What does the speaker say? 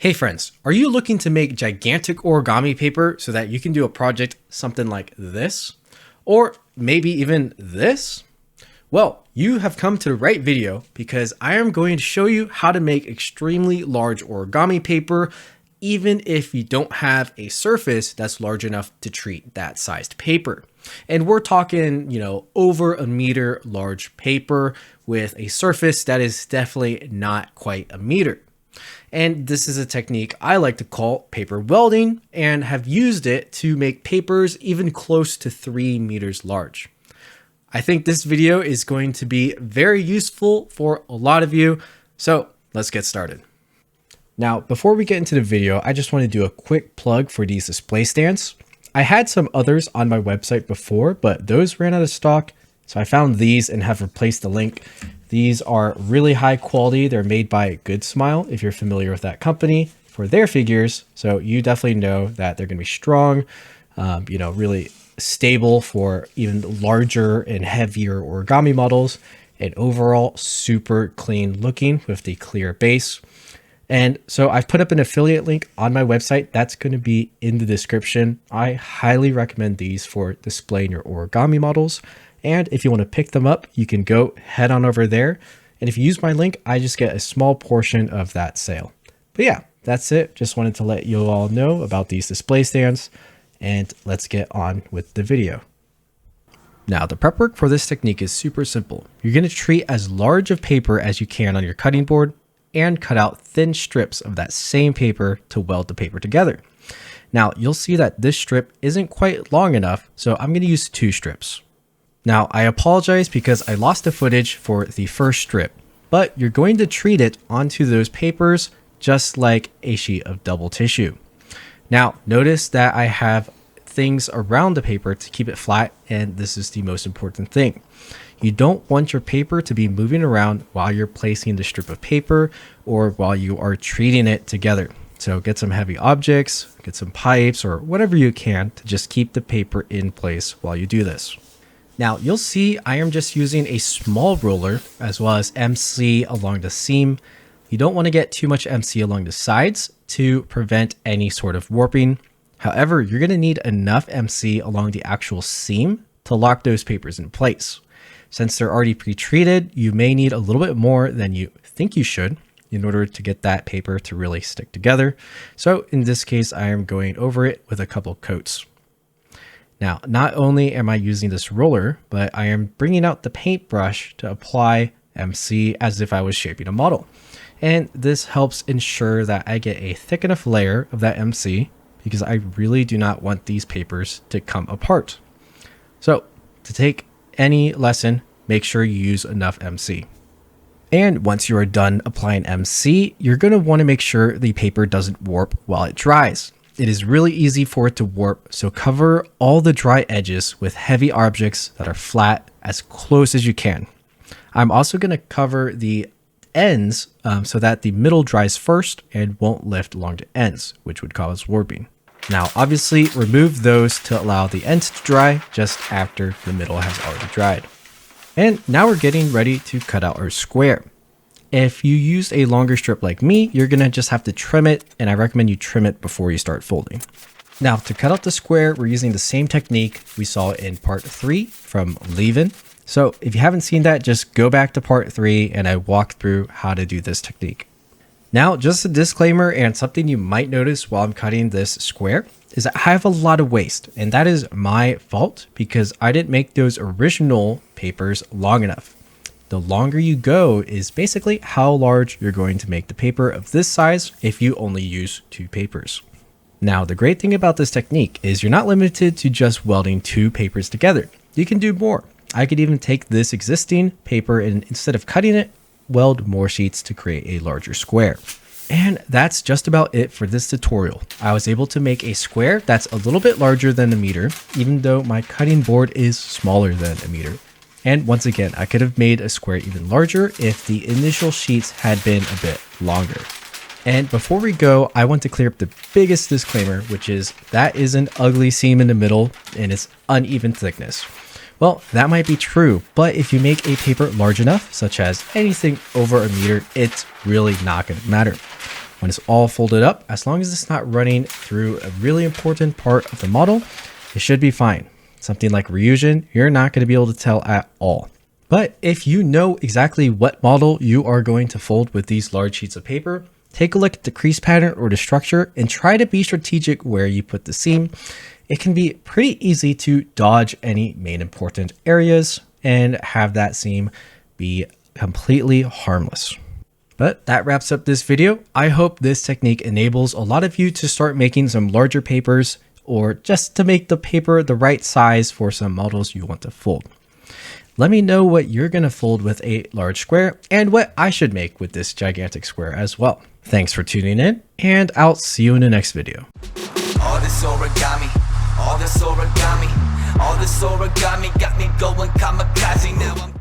Hey friends, are you looking to make gigantic origami paper so that you can do a project something like this? Or maybe even this? Well, you have come to the right video because I am going to show you how to make extremely large origami paper even if you don't have a surface that's large enough to treat that sized paper. And we're talking, over a meter large paper with a surface that is definitely not quite a meter. And this is a technique I like to call paper welding and have used it to make papers even close to 3 meters large. I think this video is going to be very useful for a lot of you, so let's get started. Now, before we get into the video, I just want to do a quick plug for these display stands. I had some others on my website before, but those ran out of stock, so I found these and have replaced the link. These are really high quality. They're made by Good Smile, if you're familiar with that company, for their figures. So you definitely know that they're going to be strong, really stable for even larger and heavier origami models, and overall super clean looking with the clear base. And so I've put up an affiliate link on my website. That's going to be in the description. I highly recommend these for displaying your origami models. And if you want to pick them up, you can go head on over there. And if you use my link, I just get a small portion of that sale. But yeah, that's it. Just wanted to let you all know about these display stands. And let's get on with the video. Now, the prep work for this technique is super simple. You're going to treat as large of paper as you can on your cutting board and cut out thin strips of that same paper to weld the paper together. Now, you'll see that this strip isn't quite long enough, so I'm going to use 2 strips. Now, I apologize because I lost the footage for the first strip, but you're going to treat it onto those papers just like a sheet of double tissue. Now, notice that I have things around the paper to keep it flat, and this is the most important thing. You don't want your paper to be moving around while you're placing the strip of paper or while you are treating it together. So get some heavy objects, get some pipes, or whatever you can to just keep the paper in place while you do this. Now, you'll see I am just using a small roller as well as MC along the seam. You don't want to get too much MC along the sides to prevent any sort of warping. However, you're going to need enough MC along the actual seam to lock those papers in place. Since they're already pre-treated, you may need a little bit more than you think you should in order to get that paper to really stick together. So in this case, I am going over it with a couple coats. Now, not only am I using this roller, but I am bringing out the paintbrush to apply MC as if I was shaping a model. And this helps ensure that I get a thick enough layer of that MC because I really do not want these papers to come apart. So to take any lesson, make sure you use enough MC. And once you are done applying MC, you're going to want to make sure the paper doesn't warp while it dries. It is really easy for it to warp, so cover all the dry edges with heavy objects that are flat as close as you can. I'm also going to cover the ends so that the middle dries first and won't lift along the ends, which would cause warping. Now, obviously, remove those to allow the ends to dry just after the middle has already dried. And now we're getting ready to cut out our square. If you used a longer strip like me, you're going to just have to trim it, and I recommend you trim it before you start folding. Now, to cut out the square, we're using the same technique we saw in part 3 from Ryujin. So if you haven't seen that, just go back to part 3 and I walked through how to do this technique. Now, just a disclaimer and something you might notice while I'm cutting this square is that I have a lot of waste, and that is my fault because I didn't make those original papers long enough. The longer you go is basically how large you're going to make the paper of this size if you only use 2 papers. Now, the great thing about this technique is you're not limited to just welding 2 papers together. You can do more. I could even take this existing paper and instead of cutting it, weld more sheets to create a larger square. And that's just about it for this tutorial. I was able to make a square that's a little bit larger than a meter, even though my cutting board is smaller than a meter. And once again, I could have made a square even larger if the initial sheets had been a bit longer. And before we go, I want to clear up the biggest disclaimer, which is that is an ugly seam in the middle and it's uneven thickness. Well, that might be true, but if you make a paper large enough, such as anything over a meter, it's really not going to matter. When it's all folded up, as long as it's not running through a really important part of the model, it should be fine. Something like Ryujin, you're not going to be able to tell at all. But if you know exactly what model you are going to fold with these large sheets of paper, take a look at the crease pattern or the structure and try to be strategic where you put the seam. It can be pretty easy to dodge any main important areas and have that seam be completely harmless. But that wraps up this video. I hope this technique enables a lot of you to start making some larger papers, or just to make the paper the right size for some models you want to fold. Let me know what you're going to fold with a large square and what I should make with this gigantic square as well. Thanks for tuning in, and I'll see you in the next video. All this origami got me going kamikaze now.